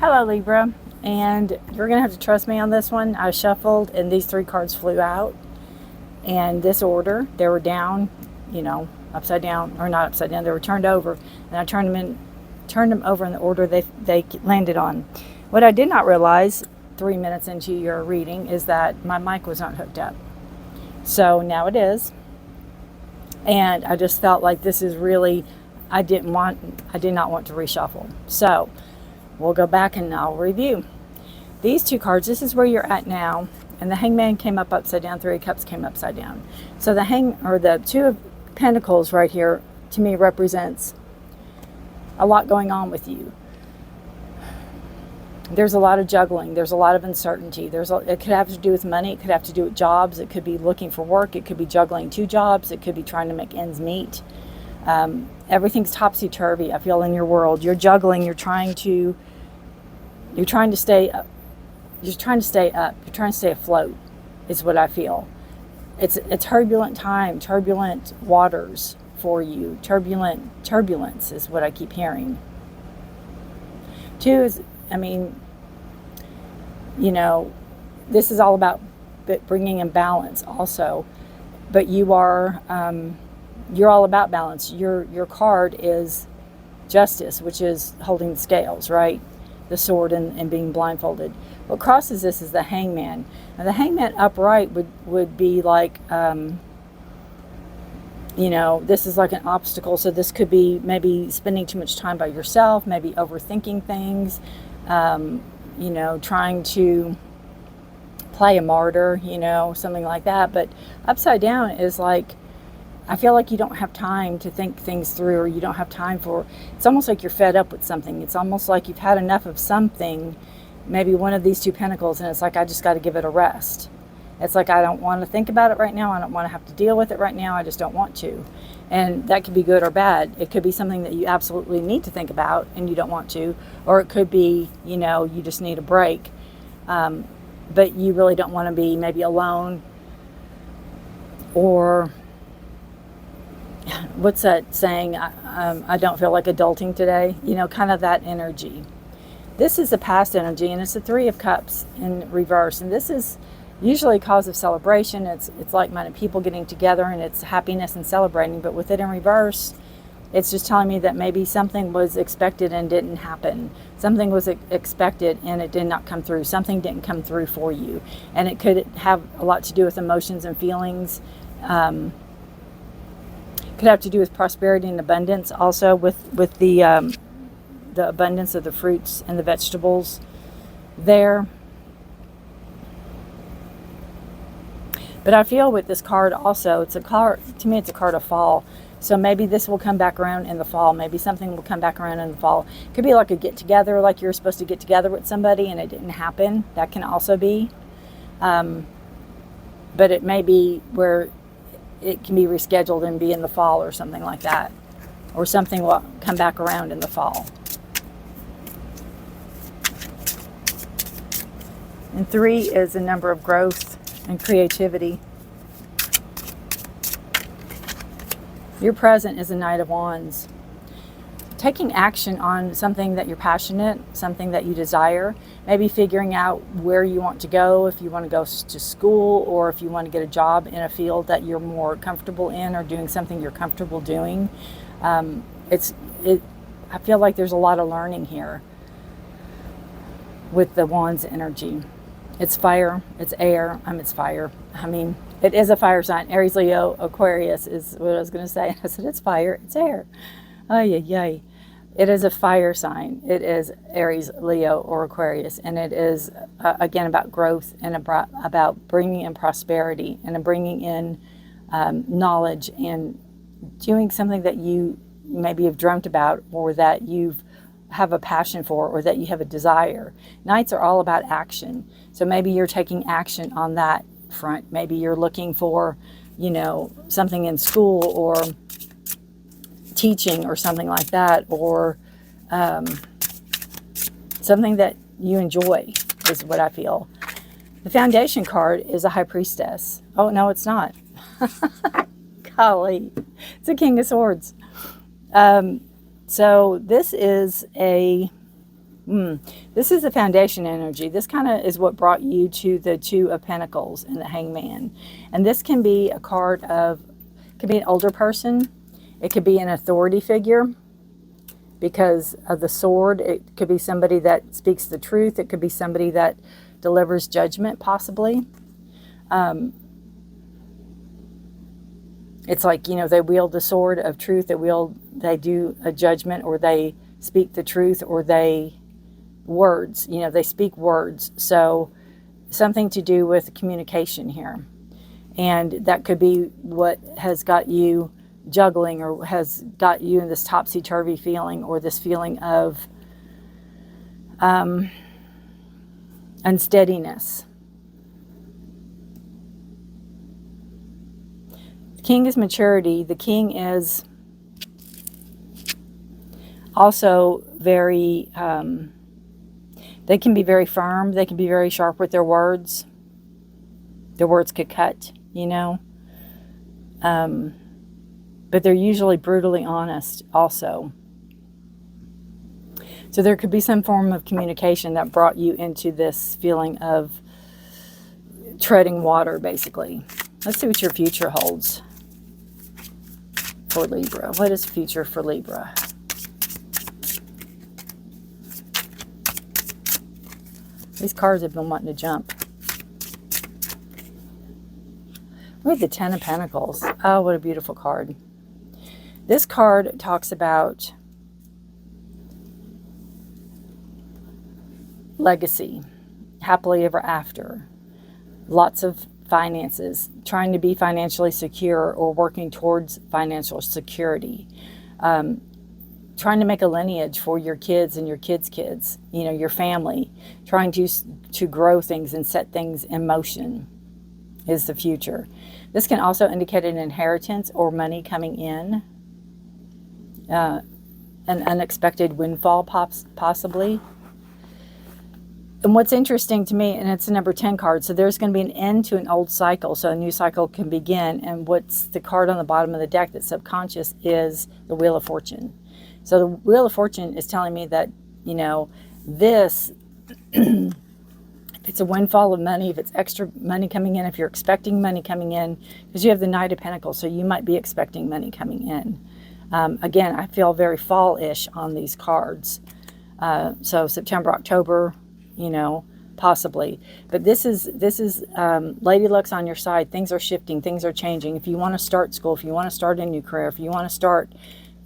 Hello Libra, and you're going to have to trust me on this one. I shuffled and these three cards flew out in this order. They were down, upside down, or not upside down, they were turned over, and I turned them over in the order they landed on. What I did not realize 3 minutes into your reading is that my mic was not hooked up. So now it is. And I just felt like this is really, I did not want to reshuffle. So we'll go back and I'll review. These two cards, this is where you're at now. And the Hangman came up upside down, Three of Cups came upside down. So the Two of Pentacles right here, to me, represents a lot going on with you. There's a lot of juggling. There's a lot of uncertainty. It could have to do with money. It could have to do with jobs. It could be looking for work. It could be juggling two jobs. It could be trying to make ends meet. Everything's topsy-turvy, I feel, in your world. You're juggling. You're trying to stay up. You're trying to stay up. You're trying to stay afloat, is what I feel. It's a turbulent time, turbulent waters for you. Turbulence is what I keep hearing. Two is, this is all about bringing in balance also. But you're all about balance. Your card is Justice, which is holding the scales, right? The sword and being blindfolded. What crosses this is the Hangman. Now the Hangman upright would be like, this is like an obstacle. So this could be maybe spending too much time by yourself, maybe overthinking things, trying to play a martyr, something like that. But upside down is like, I feel like you don't have time to think things through, or you don't have time it's almost like you're fed up with something. It's almost like you've had enough of something, maybe one of these two pentacles, and it's like, I just got to give it a rest. It's like, I don't want to think about it right now. I don't want to have to deal with it right now. I just don't want to. And that could be good or bad. It could be something that you absolutely need to think about and you don't want to, or it could be, you just need a break. But you really don't want to be maybe alone, or what's that saying? I don't feel like adulting today. Kind of that energy. This is the past energy, and it's the Three of Cups in reverse. And this is usually a cause of celebration. It's like-minded people getting together, and it's happiness and celebrating. But with it in reverse, it's just telling me that maybe something was expected and didn't happen. Something was expected and it did not come through. Something didn't come through for you. And it could have a lot to do with emotions and feelings. Could have to do with prosperity and abundance, also with the abundance of the fruits and the vegetables there. But I feel with this card also, it's a card of fall. So maybe this will come back around in the fall. Maybe something will come back around in the fall. It could be like a get together, like you're supposed to get together with somebody and it didn't happen. That can also be. But it may be where it can be rescheduled and be in the fall or something like that. Or something will come back around in the fall. And 3 is a number of growth and creativity. Your present is a Knight of Wands. Taking action on something that you're passionate, something that you desire, maybe figuring out where you want to go, if you want to go to school, or if you want to get a job in a field that you're more comfortable in, or doing something you're comfortable doing. I feel like there's a lot of learning here with the Wands energy. It's fire, it's air, it's fire. It is a fire sign. Aries, Leo, Aquarius is what I was going to say. I said, it's fire, it's air. Ay. It is a fire sign. It is Aries, Leo, or Aquarius. And it is, again, about growth and about bringing in prosperity and bringing in knowledge and doing something that you maybe have dreamt about, or that you have a passion for, or that you have a desire. Knights are all about action. So maybe you're taking action on that front. Maybe you're looking for, something in school or teaching or something like that, or something that you enjoy is what I feel. The Foundation card is a High Priestess. Oh, no, it's not. Golly, it's a King of Swords. So this is a This is the foundation energy. This kind of is what brought you to the Two of Pentacles and the Hangman. And this can be a card of, could be an older person. It could be an authority figure because of the sword. It could be somebody that speaks the truth. It could be somebody that delivers judgment, possibly. It's like, you know, they wield the sword of truth. They do a judgment, or they speak the truth, or they words, you know, they speak words. So something to do with communication here. And that could be what has got you juggling, or has got you in this topsy-turvy feeling, or this feeling of unsteadiness. The King is maturity. The King is also very, they can be very firm. They can be very sharp with their words. Their words could cut, you know. But they're usually brutally honest also. So there could be some form of communication that brought you into this feeling of treading water, basically. Let's see what your future holds for Libra. What is future for Libra? These cards have been wanting to jump. Look at the Ten of Pentacles. Oh, what a beautiful card. This card talks about legacy, happily ever after, lots of finances, trying to be financially secure or working towards financial security, trying to make a lineage for your kids and your kids' kids, you know, your family, trying to grow things and set things in motion is the future. This can also indicate an inheritance or money coming in, an unexpected windfall possibly. And what's interesting to me, and it's a number 10 card, so there's going to be an end to an old cycle, so a new cycle can begin. And what's the card on the bottom of the deck that's subconscious is the Wheel of Fortune. So the Wheel of Fortune is telling me that, you know, this, if it's a windfall of money, if it's extra money coming in, if you're expecting money coming in, because you have the Knight of Pentacles, so you might be expecting money coming in. Again, I feel very fall-ish on these cards. So September, October, you know, possibly. But this is Lady Luck's on your side. Things are shifting. Things are changing. If you want to start school, if you want to start a new career, if you want to start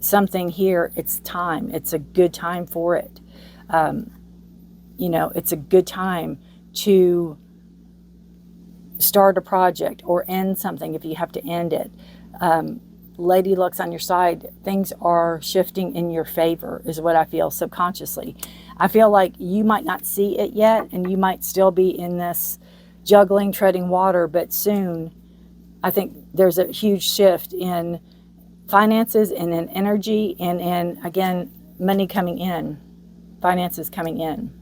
something here, it's time. It's a good time for it. You know, it's a good time to start a project or end something if you have to end it. Lady Luck's on your side. Things are shifting in your favor is what I feel subconsciously. I feel like you might not see it yet, and you might still be in this juggling, treading water, but soon I think there's a huge shift in finances and in energy and in, again, money coming in, finances coming in.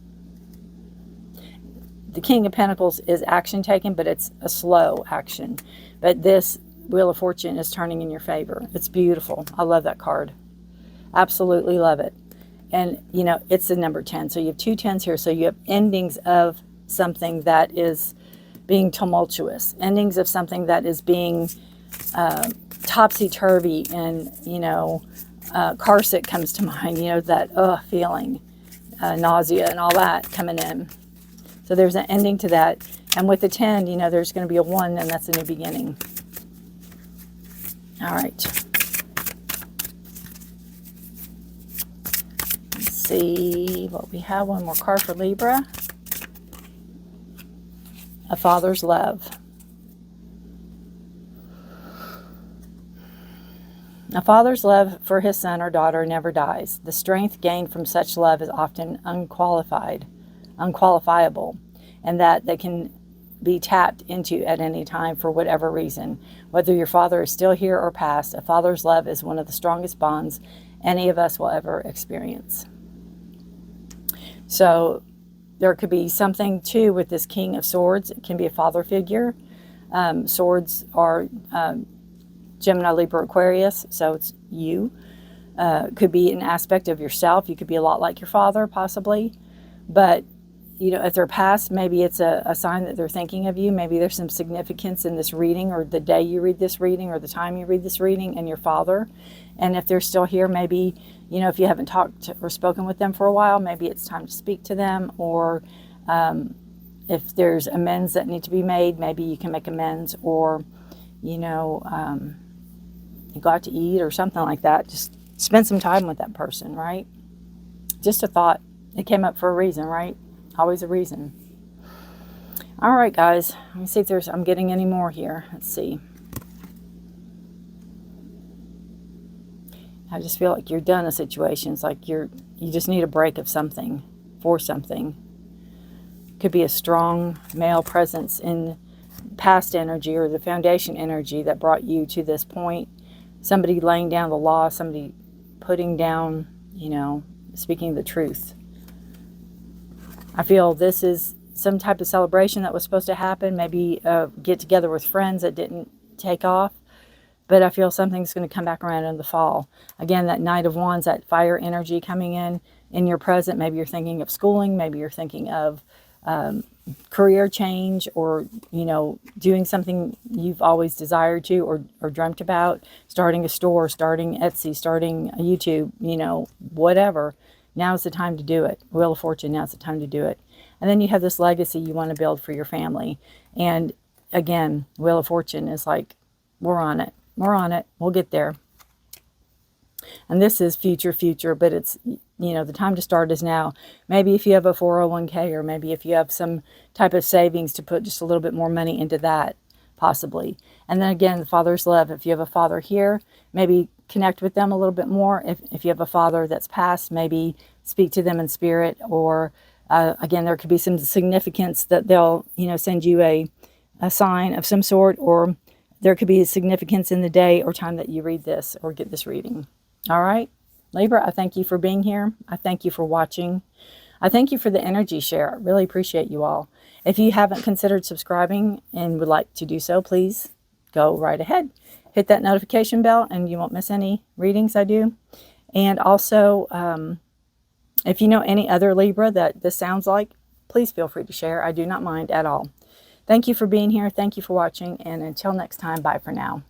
The King of Pentacles is action taken, but it's a slow action. But this Wheel of Fortune is turning in your favor. It's beautiful. I love that card. Absolutely love it. And, you know, it's the number 10. So you have two 10s here. So you have endings of something that is being tumultuous. Endings of something that is being topsy-turvy. And, you know, car sick comes to mind. You know, that feeling. Nausea and all that coming in. So there's an ending to that. And with the 10, you know, there's going to be a 1, and that's a new beginning. All right. Let's see what we have. One more card for Libra. A father's love. A father's love for his son or daughter never dies. The strength gained from such love is often unqualifiable, and that they can be tapped into at any time for whatever reason. Whether your father is still here or passed, a father's love is one of the strongest bonds any of us will ever experience. So there could be something too with this King of Swords. It can be a father figure. Swords are Gemini, Libra, Aquarius, so it's you. Could be an aspect of yourself. You could be a lot like your father, possibly. But, you know, if they're past, maybe it's a sign that they're thinking of you. Maybe there's some significance in this reading, or the day you read this reading, or the time you read this reading, and your father. And if they're still here, maybe, you know, if you haven't talked or spoken with them for a while, maybe it's time to speak to them. Or if there's amends that need to be made, maybe you can make amends, or, you know, you go out to eat or something like that. Just spend some time with that person, right? Just a thought. It came up for a reason, right? Always a reason. All right, guys. Let me see if I'm getting any more here. Let's see. I just feel like you're done in situations, like you just need a break of something, for something. Could be a strong male presence in past energy, or the foundation energy that brought you to this point. Somebody laying down the law, somebody putting down, you know, speaking the truth. I feel this is some type of celebration that was supposed to happen. Maybe get together with friends that didn't take off. But I feel something's going to come back around in the fall. Again, that Knight of Wands, that fire energy coming in your present. Maybe you're thinking of schooling. Maybe you're thinking of career change, or, you know, doing something you've always desired to, or dreamt about. Starting a store, starting Etsy, starting a YouTube, you know, whatever. Now's the time to do it. Wheel of Fortune, now's the time to do it. And then you have this legacy you want to build for your family. And again, Wheel of Fortune is like, we're on it. We're on it. We'll get there. And this is future, but it's, you know, the time to start is now. Maybe if you have a 401k, or maybe if you have some type of savings to put just a little bit more money into that, possibly. And then again, the father's love. If you have a father here, maybe connect with them a little bit more. If you have a father that's passed, maybe speak to them in spirit. Or again, there could be some significance that they'll, you know, send you a sign of some sort, or there could be a significance in the day or time that you read this or get this reading. All right, Libra, I thank you for being here. I thank you for watching. I thank you for the energy share. I really appreciate you all. If you haven't considered subscribing and would like to do so, please go right ahead. Hit that notification bell and you won't miss any readings I do. And also, if you know any other Libra that this sounds like, please feel free to share. I do not mind at all. Thank you for being here. Thank you for watching. And until next time, bye for now.